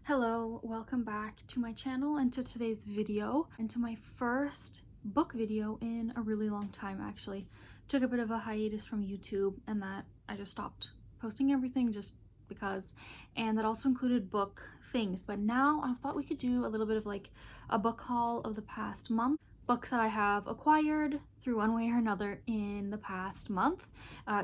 Hello, welcome back to my channel and to today's video and to my first book video in a really long time. Actually took a bit of a hiatus from YouTube and that I just stopped posting everything just because, and that also included book things. But now I thought we could do a little bit of like a book haul of the past month, books that I have acquired through one way or another in the past month,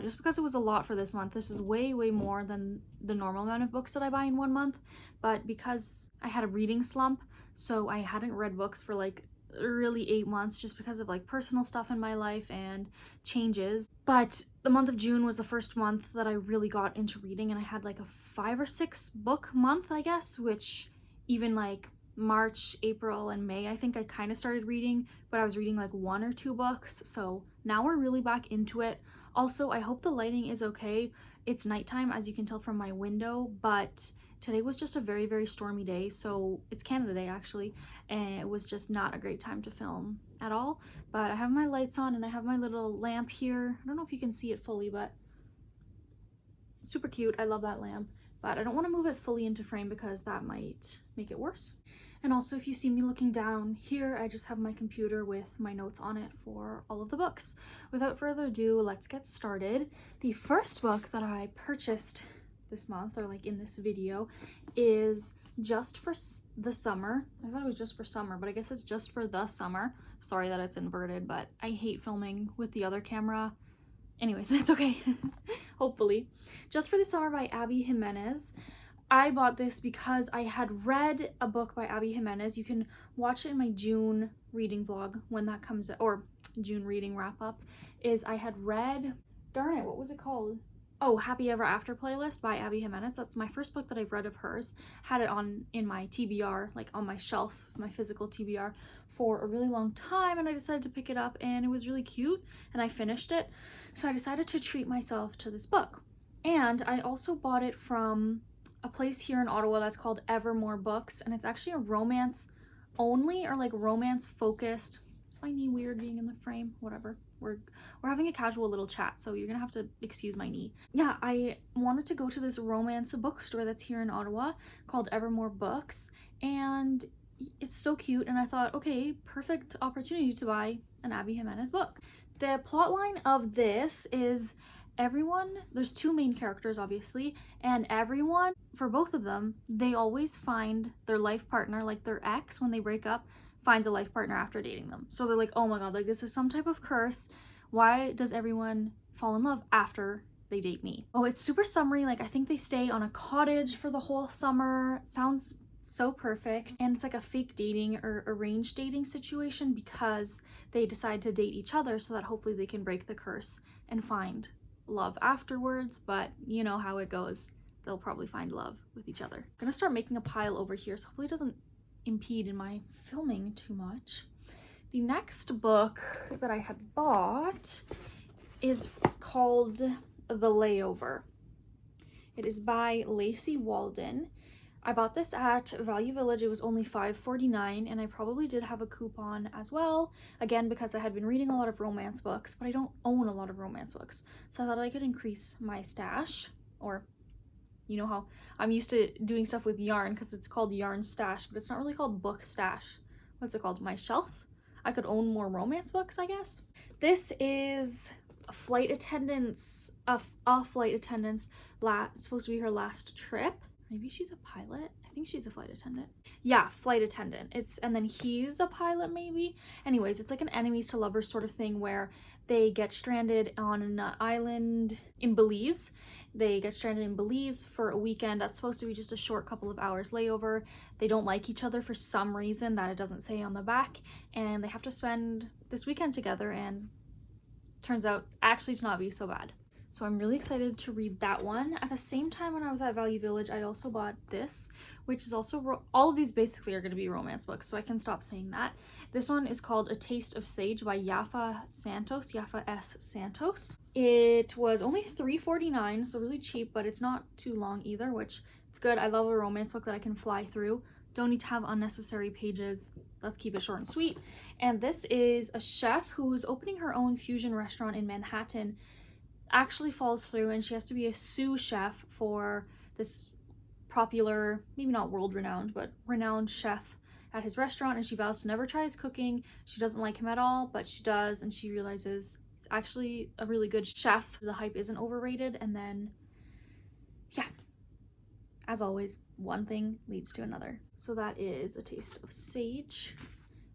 just because it was a lot for this month. This is way more than the normal amount of books that I buy in one month, but because I had a reading slump, so I hadn't read books for like really 8 months just because of like personal stuff in my life and changes. But the month of June was the first month that I really got into reading, and I had like a 5 or 6 book month, I guess, which even like March, April, and May, I think I kind of started reading, but I was reading like 1 or 2 books. So now we're really back into it. Also, I hope the lighting is okay. It's nighttime, as you can tell from my window, but today was just a very stormy day. So it's Canada Day actually, and it was just not a great time to film at all. But I have my lights on and I have my little lamp here. I don't know if you can see it fully, but super cute. I love that lamp, but I don't want to move it fully into frame because that might make it worse. And also, if you see me looking down here, I just have my computer with my notes on it for all of the books. Without further ado, let's get started. The first book that I purchased this month, or like in this video, is just for the summer. I thought it was just for summer, but I guess it's just for the summer. Sorry that it's inverted, but I hate filming with the other camera. Anyways, it's okay. Hopefully. Just for the Summer by Abby Jimenez. I bought this because I had read a book by Abby Jimenez. You can watch it in my June reading vlog when that comes out, or June reading wrap up. I had read, darn it, what was it called? Oh, Happy Ever After playlist by Abby Jimenez. That's my first book that I've read of hers. Had it on in my TBR, like on my shelf, my physical TBR, for a really long time, and I decided to pick it up, and it was really cute, and I finished it. So I decided to treat myself to this book. And I also bought it from a place here in Ottawa that's called Evermore Books, and it's actually a romance only, or like romance focused. Is my knee weird being in the frame? Whatever. We're having a casual little chat, so you're gonna have to excuse my knee. Yeah, I wanted to go to this romance bookstore that's here in Ottawa called Evermore Books, and it's so cute, and I thought, okay, perfect opportunity to buy an Abby Jimenez book. The plotline of this is there's 2 main characters obviously, and everyone, for both of them, they always find their life partner, like their ex, when they break up, finds a life partner after dating them. So they're like, oh my god, like this is some type of curse. Why does everyone fall in love after they date me? Oh, it's super summery. Like I think they stay on a cottage for the whole summer. Sounds so perfect. And it's like a fake dating or arranged dating situation because they decide to date each other so that hopefully they can break the curse and find love afterwards. But you know how it goes. They'll probably find love with each other. I'm gonna start making a pile over here so hopefully it doesn't impede in my filming too much. The next book that I had bought is called The Layover. It is by Lacey Walden. I bought this at Value Village. It was only $5.49, and I probably did have a coupon as well, again because I had been reading a lot of romance books, but I don't own a lot of romance books, so I thought I could increase my stash. Or you know how I'm used to doing stuff with yarn because it's called yarn stash, but it's not really called book stash. What's it called? My shelf? I could own more romance books, I guess. This is a flight attendant's, supposed to be her last trip. Maybe she's a pilot. I think she's a flight attendant. Yeah, flight attendant. And then he's a pilot maybe. Anyways, it's like an enemies to lovers sort of thing where they get stranded on an island in Belize. They get stranded in Belize for a weekend. That's supposed to be just a short couple of hours layover. They don't like each other for some reason that it doesn't say on the back, and they have to spend this weekend together, and turns out actually to not be so bad. So I'm really excited to read that one. At the same time, when I was at Value Village, I also bought this, which is also, all of these basically are going to be romance books, so I can stop saying that. This one is called A Taste of Sage by Yafa S. Santos. It was only $3.49, so really cheap, but it's not too long either, which it's good. I love a romance book that I can fly through. Don't need to have unnecessary pages. Let's keep it short and sweet. And this is a chef who's opening her own fusion restaurant in Manhattan, actually falls through, and she has to be a sous chef for this popular, maybe not world-renowned, but renowned chef at his restaurant, and she vows to never try his cooking. She doesn't like him at all, but she does, and she realizes he's actually a really good chef. The hype isn't overrated, and then, yeah, as always, one thing leads to another. So that is A Taste of Sage.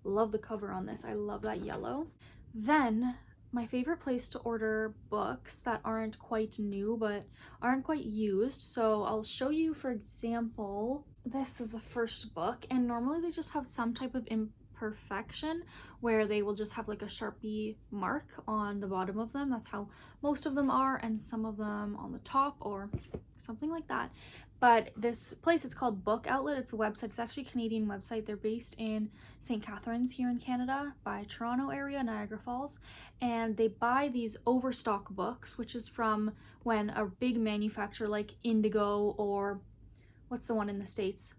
Love the cover on this. I love that yellow. Then my favorite place to order books that aren't quite new but aren't quite used. So I'll show you, for example, this is the first book, and normally they just have some type of imperfection where they will just have like a Sharpie mark on the bottom of them. That's how most of them are, and some of them on the top or something like that. But this place, it's called Book Outlet. It's a website. It's actually a Canadian website. They're based in St. Catharines here in Canada, by Toronto area, Niagara Falls. And they buy these overstock books, which is from when a big manufacturer like Indigo, or what's the one in the States?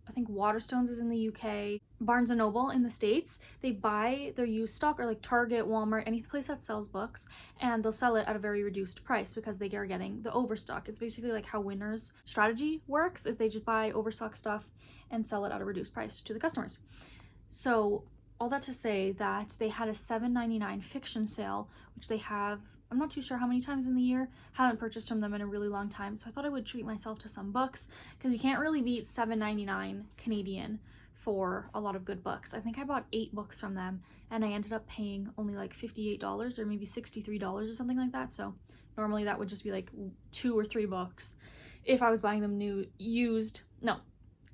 I think Waterstones is in the UK, Barnes & Noble in the States. They buy their used stock, or like Target, Walmart, any place that sells books, and they'll sell it at a very reduced price because they are getting the overstock. It's basically like how Winners' strategy works, is they just buy overstock stuff and sell it at a reduced price to the customers. So all that to say that they had a $7.99 fiction sale, which they have, I'm not too sure how many times in the year. Haven't purchased from them in a really long time, so I thought I would treat myself to some books, because you can't really beat $7.99 Canadian for a lot of good books. I think I bought 8 books from them, and I ended up paying only like $58 or maybe $63 or something like that. So normally that would just be like 2 or 3 books if I was buying them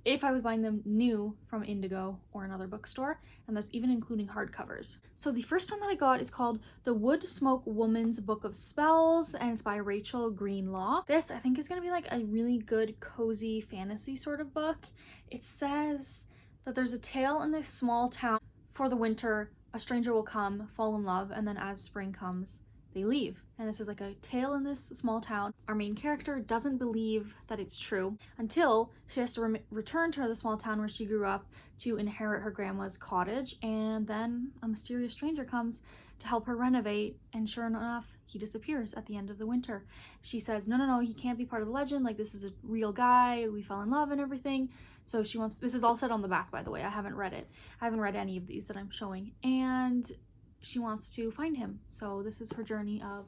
if I was buying them new from Indigo or another bookstore, and that's even including hardcovers. So the first one that I got is called The Wood Smoke Woman's Book of Spells, and it's by Rachel Greenlaw. This, I think, is going to be like a really good cozy fantasy sort of book. It says that there's a tale in this small town. For the winter, a stranger will come, fall in love, and then as spring comes, they leave. And this is like a tale in this small town. Our main character doesn't believe that it's true until she has to return to the small town where she grew up to inherit her grandma's cottage, and then a mysterious stranger comes to help her renovate, and sure enough, he disappears at the end of the winter. She says, no, he can't be part of the legend, like this is a real guy, we fell in love and everything. So she wants, this is all said on the back, by the way. I haven't read it. I haven't read any of these that I'm showing, and she wants to find him. So this is her journey of,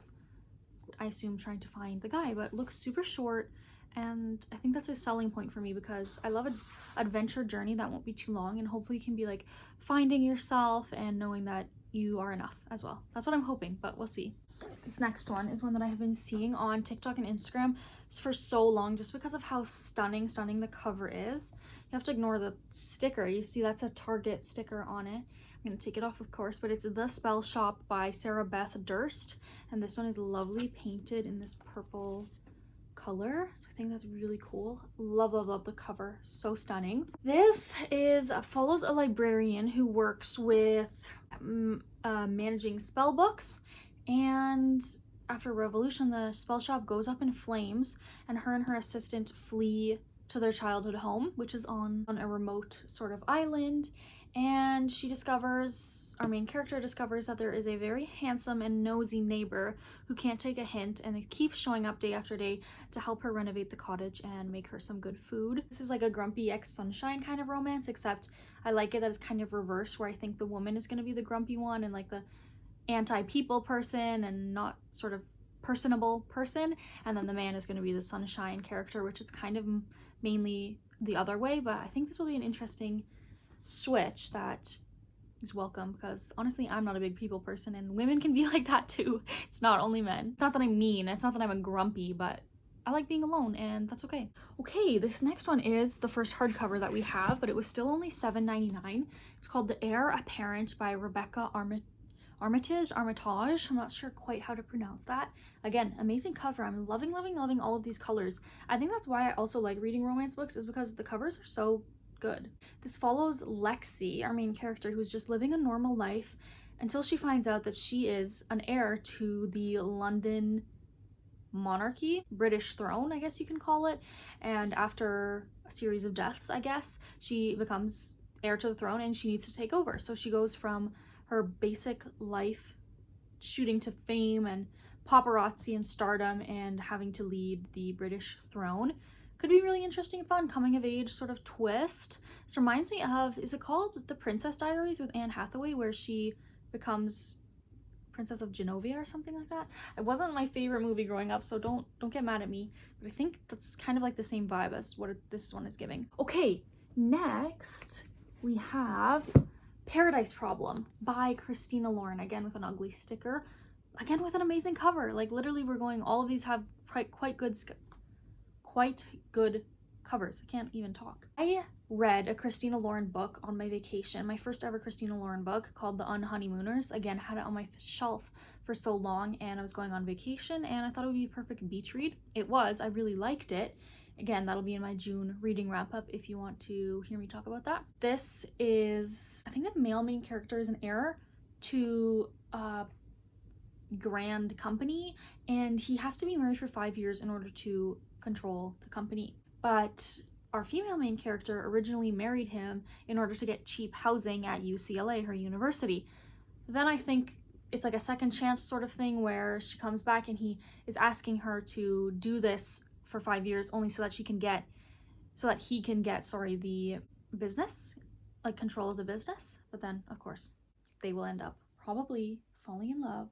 I assume, trying to find the guy, but it looks super short, and I think that's a selling point for me, because I love an adventure journey that won't be too long, and hopefully you can be like finding yourself and knowing that you are enough as well. That's what I'm hoping, but we'll see. This next one is one that I have been seeing on TikTok and Instagram for so long, just because of how stunning the cover is. You have to ignore the sticker. You see that's a Target sticker on it. I'm gonna take it off, of course, but it's The Spell Shop by Sarah Beth Durst, and this one is lovely, painted in this purple color, so I think that's really cool. Love the cover, so stunning. This is follows a librarian who works with managing spell books, and after a revolution, the spell shop goes up in flames, and her assistant flee to their childhood home, which is on a remote sort of island. And our main character discovers that there is a very handsome and nosy neighbor who can't take a hint, and it keeps showing up day after day to help her renovate the cottage and make her some good food. This is like a grumpy ex-sunshine kind of romance, except I like it that it's kind of reversed, where I think the woman is going to be the grumpy one and like the anti-people person and not sort of personable person, and then the man is going to be the sunshine character, which is kind of mainly the other way. But I think this will be an interesting switch that is welcome, because honestly, I'm not a big people person, and women can be like that too. It's not only men. It's not that I'm mean, it's not that I'm a grumpy, but I like being alone, and that's okay. Okay, this next one is the first hardcover that we have, but it was still only $7.99. It's called The Heir Apparent by Rebecca Armitage. I'm not sure quite how to pronounce that. Again, amazing cover. I'm loving all of these colors. I think that's why I also like reading romance books, is because the covers are so good. This follows Lexi, our main character, who's just living a normal life until she finds out that she is an heir to the London monarchy, British throne, I guess you can call it. And after a series of deaths, I guess, she becomes heir to the throne, and she needs to take over. So she goes from her basic life shooting to fame and paparazzi and stardom and having to lead the British throne could be really interesting and fun, coming of age sort of twist. This reminds me of, is it called The Princess Diaries with Anne Hathaway, where she becomes Princess of Genovia or something like that? It wasn't my favorite movie growing up, so don't get mad at me, but I think that's kind of like the same vibe as what this one is giving. Okay, next we have Paradise Problem by Christina Lauren, again with an ugly sticker, again with an amazing cover. Like literally we're going, all of these have quite good covers. I can't even talk. I read a Christina Lauren book on my vacation, my first ever Christina Lauren book, called The Unhoneymooners. Again, had it on my shelf for so long, and I was going on vacation and I thought it would be a perfect beach read. It was. I really liked it. Again, that'll be in my June reading wrap up if you want to hear me talk about that. This is, I think the male main character is an heir to a grand company, and he has to be married for 5 years in order to control the company. But our female main character originally married him in order to get cheap housing at UCLA, her university. Then I think it's like a second chance sort of thing where she comes back and he is asking her to do this for 5 years only so that he can get the business, like control of the business. But then of course they will end up probably falling in love.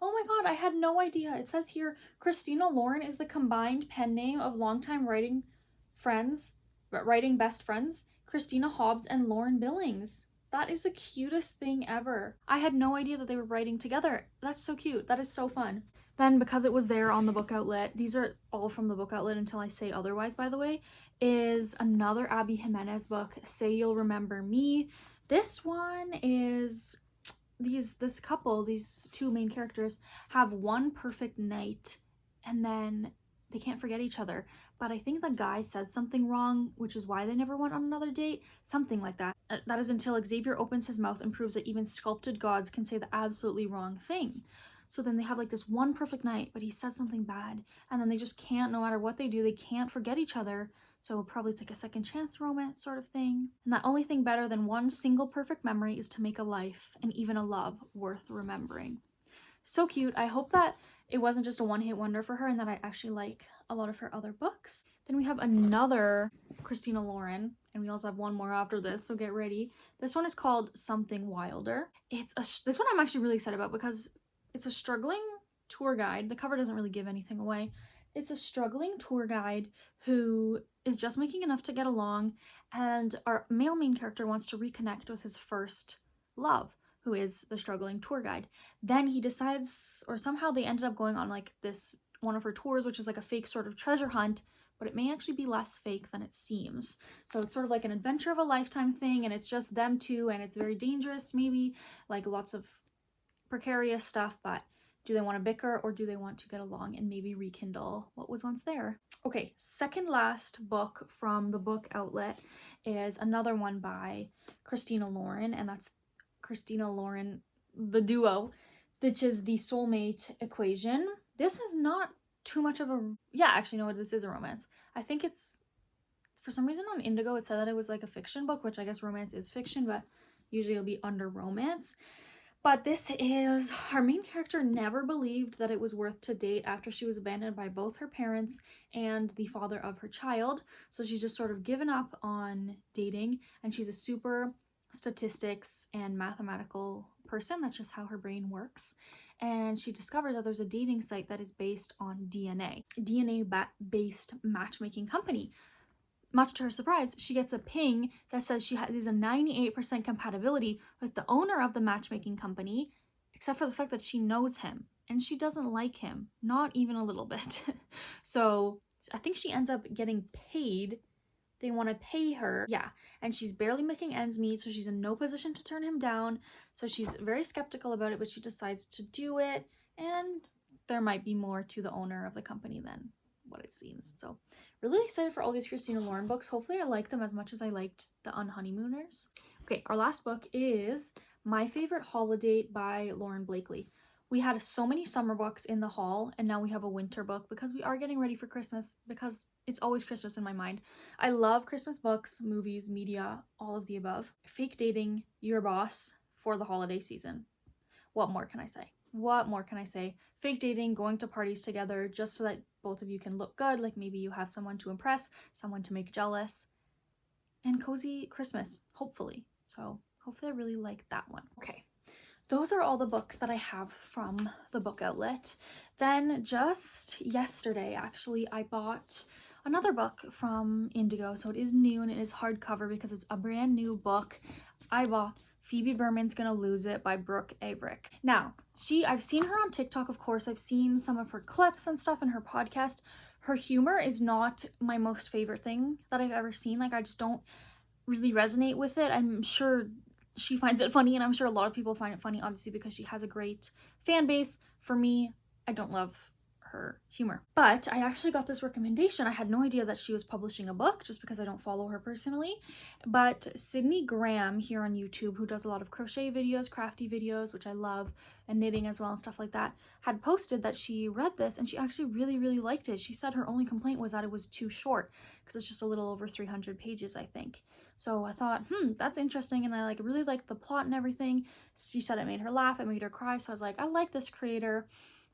Oh my god, I had no idea. It says here, Christina Lauren is the combined pen name of longtime writing best friends, Christina Hobbs and Lauren Billings. That is the cutest thing ever. I had no idea that they were writing together. That's so cute. That is so fun. Then, because it was there on the book outlet, these are all from the book outlet until I say otherwise, by the way, is another Abby Jimenez book, Say You'll Remember Me. This one is this couple, these two main characters, have one perfect night and then they can't forget each other. But I think the guy says something wrong, which is why they never went on another date. Something like that. That is until Xavier opens his mouth and proves that even sculpted gods can say the absolutely wrong thing. So then they have like this one perfect night, but he said something bad, and then they just can't, no matter what they do, they can't forget each other. So probably it's like a second chance romance sort of thing. And the only thing better than one single perfect memory is to make a life and even a love worth remembering. So cute. I hope that it wasn't just a one-hit wonder for her and that I actually like a lot of her other books. Then we have another Christina Lauren, and we also have one more after this, so get ready. This one is called Something Wilder. This one I'm actually really excited about because it's a struggling tour guide. The cover doesn't really give anything away. It's a struggling tour guide who is just making enough to get along, and our male main character wants to reconnect with his first love, who is the struggling tour guide. Then he decides, or somehow they ended up going on like this, one of her tours, which is like a fake sort of treasure hunt, but it may actually be less fake than it seems. So it's sort of like an adventure of a lifetime thing, and it's just them two, and it's very dangerous, maybe, like lots of precarious stuff, but do they want to bicker or do they want to get along and maybe rekindle what was once there? Okay, second last book from the book outlet is another one by Christina Lauren, and that's Christina Lauren, the duo, which is The Soulmate Equation. This is not too much of a, yeah, actually no, this is a romance. I think it's, for some reason on Indigo it said that it was like a fiction book, which I guess romance is fiction, but usually it'll be under romance. But this is, our main character never believed that it was worth to date after she was abandoned by both her parents and the father of her child. So she's just sort of given up on dating, and she's a super statistics and mathematical person. That's just how her brain works. And she discovers that there's a dating site that is based on DNA-based matchmaking company. Much to her surprise, she gets a ping that says she has a 98% compatibility with the owner of the matchmaking company, except for the fact that she knows him, and she doesn't like him, not even a little bit. So I think she ends up getting paid. They want to pay her, yeah, and she's barely making ends meet, so she's in no position to turn him down. So she's very skeptical about it, but she decides to do it, and there might be more to the owner of the company than what it seems. So really excited for all these Christina Lauren books. Hopefully I like them as much as I liked The Unhoneymooners. Okay, our last book is My Favorite Holiday by Lauren Blakely. We had so many summer books in the haul, and now we have a winter book because we are getting ready for Christmas, because it's always Christmas in my mind. I love Christmas books, movies, media, all of the above. Fake dating your boss for the holiday season. What more can I say? what more can I say? Fake dating, going to parties together just so that both of you can look good, like maybe you have someone to impress, someone to make jealous, and cozy Christmas, hopefully. So hopefully I really like that one. Okay, those are all the books that I have from the book outlet. Then just yesterday, actually, I bought another book from Indigo. So it is new and it is hardcover because it's a brand new book. I bought Phoebe Berman's Gonna Lose It by Brooke Averick. Now, I've seen her on TikTok, of course. I've seen some of her clips and stuff in her podcast. Her humor is not my most favorite thing that I've ever seen. Like, I just don't really resonate with it. I'm sure she finds it funny, and I'm sure a lot of people find it funny, obviously, because she has a great fan base. For me, I don't love her humor. But I actually got this recommendation. I had no idea that she was publishing a book just because I don't follow her personally. But Sydney Graham here on YouTube, who does a lot of crochet videos, crafty videos, which I love, and knitting as well and stuff like that, had posted that she read this and she actually really, really liked it. She said her only complaint was that it was too short because it's just a little over 300 pages, I think. So I thought, that's interesting, and I really liked the plot and everything. She said it made her laugh, it made her cry, so I was like, I like this creator.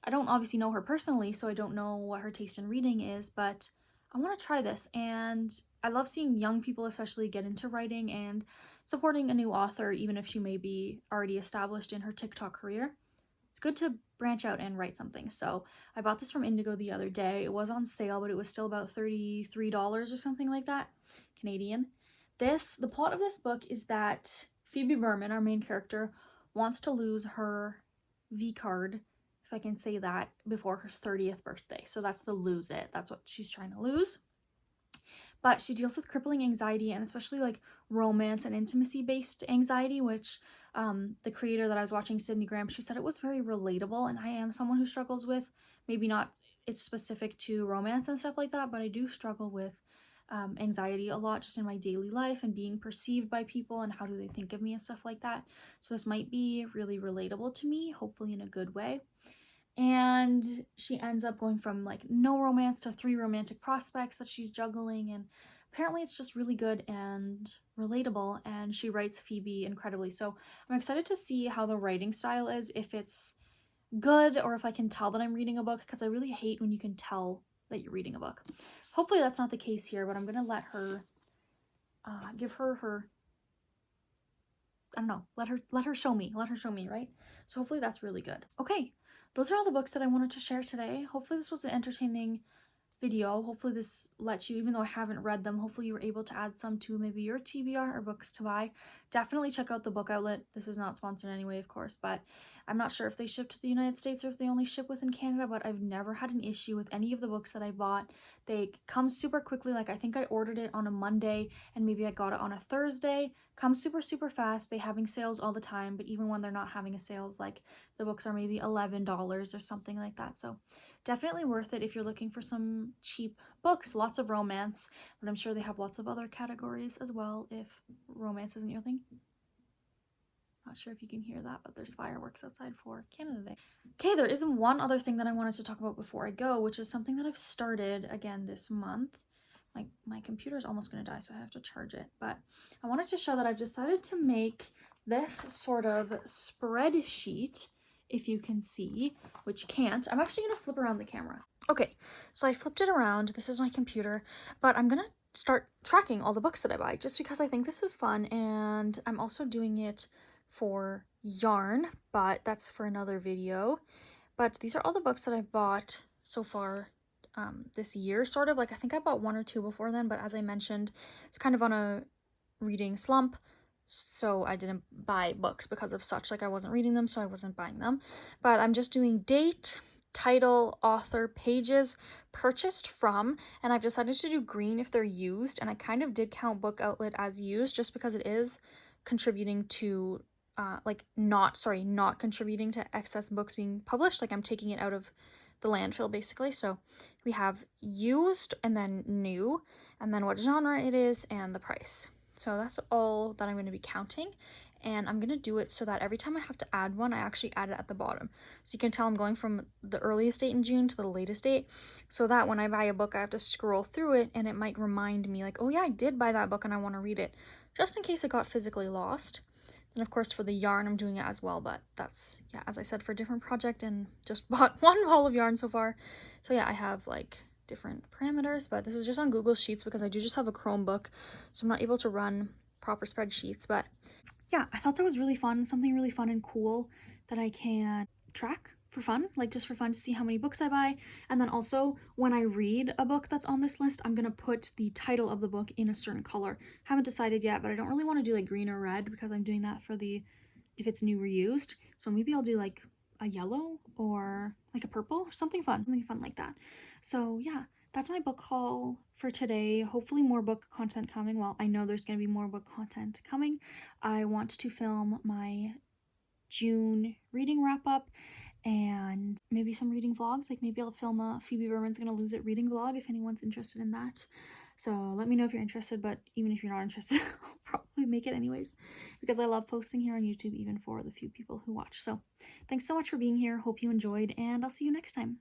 I don't obviously know her personally, so I don't know what her taste in reading is, but I want to try this, and I love seeing young people especially get into writing and supporting a new author, even if she may be already established in her TikTok career. It's good to branch out and write something. So I bought this from Indigo the other day. It was on sale, but it was still about $33 or something like that, Canadian. The plot of this book is that Phoebe Berman, our main character, wants to lose her V card, if I can say that, before her 30th birthday. So that's the lose it. That's what she's trying to lose. But she deals with crippling anxiety, and especially like romance and intimacy based anxiety, which the creator that I was watching, Sydney Graham, she said it was very relatable, and I am someone who struggles with, maybe not it's specific to romance and stuff like that, but I do struggle with anxiety a lot just in my daily life and being perceived by people and how do they think of me and stuff like that. So this might be really relatable to me, hopefully in a good way. And she ends up going from like no romance to 3 romantic prospects that she's juggling, and apparently it's just really good and relatable, and she writes Phoebe incredibly. So I'm excited to see how the writing style is, if it's good or if I can tell that I'm reading a book, because I really hate when you can tell that you're reading a book. Hopefully that's not the case here, but I'm gonna let her give her I don't know, let her show me, right? So hopefully that's really good. Okay, those are all the books that I wanted to share today. Hopefully this was an entertaining video. Hopefully this lets you, even though I haven't read them, hopefully you were able to add some to maybe your TBR or books to buy. Definitely check out the book outlet. This is not sponsored in any way, of course, but I'm not sure if they ship to the United States or if they only ship within Canada, but I've never had an issue with any of the books that I bought. They come super quickly. Like, I think I ordered it on a Monday and maybe I got it on a Thursday. Comes super, super fast. They having sales all the time, but even when they're not having a sales, like the books are maybe $11 or something like that. So definitely worth it if you're looking for some cheap books. Lots of romance, but I'm sure they have lots of other categories as well if romance isn't your thing. Not sure if you can hear that, but there's fireworks outside for Canada Day. Okay, there is one other thing that I wanted to talk about before I go, which is something that I've started again this month. My computer's almost going to die, so I have to charge it. But I wanted to show that I've decided to make this sort of spreadsheet, if you can see, which you can't. I'm actually going to flip around the camera. Okay, so I flipped it around. This is my computer, but I'm going to start tracking all the books that I buy just because I think this is fun, and I'm also doing it for yarn, but that's for another video. But these are all the books that I've bought so far this year, sort of. Like, I think I bought 1 or 2 before then, but as I mentioned, it's kind of on a reading slump, so I didn't buy books because of such. Like, I wasn't reading them, so I wasn't buying them. But I'm just doing date, title, author, pages purchased from, and I've decided to do green if they're used, and I kind of did count Book Outlet as used just because it is contributing to not contributing to excess books being published. Like, I'm taking it out of the landfill basically. So we have used and then new, and then what genre it is and the price. So that's all that I'm going to be counting, and I'm going to do it so that every time I have to add one, I actually add it at the bottom. So you can tell I'm going from the earliest date in June to the latest date, so that when I buy a book, I have to scroll through it and it might remind me like, oh yeah, I did buy that book and I want to read it, just in case it got physically lost. And of course for the yarn, I'm doing it as well, but that's, yeah, as I said, for a different project, and just bought one ball of yarn so far. So yeah, I have like different parameters, but this is just on Google Sheets because I do just have a Chromebook, so I'm not able to run proper spreadsheets. But yeah, I thought that was really fun, something really fun and cool that I can track for fun, like just for fun to see how many books I buy. And then also when I read a book that's on this list, I'm gonna put the title of the book in a certain color. Haven't decided yet, but I don't really want to do like green or red because I'm doing that for the, if it's new or used. So maybe I'll do like a yellow or like a purple or something fun like that. So yeah, that's my book haul for today. Hopefully more book content coming. Well, I know there's going to be more book content coming. I want to film my June reading wrap up and maybe some reading vlogs. Like maybe I'll film a Phoebe Berman's Gonna Lose It reading vlog if anyone's interested in that. So let me know if you're interested, but even if you're not interested, I'll probably make it anyways because I love posting here on YouTube even for the few people who watch. So thanks so much for being here. Hope you enjoyed, and I'll see you next time.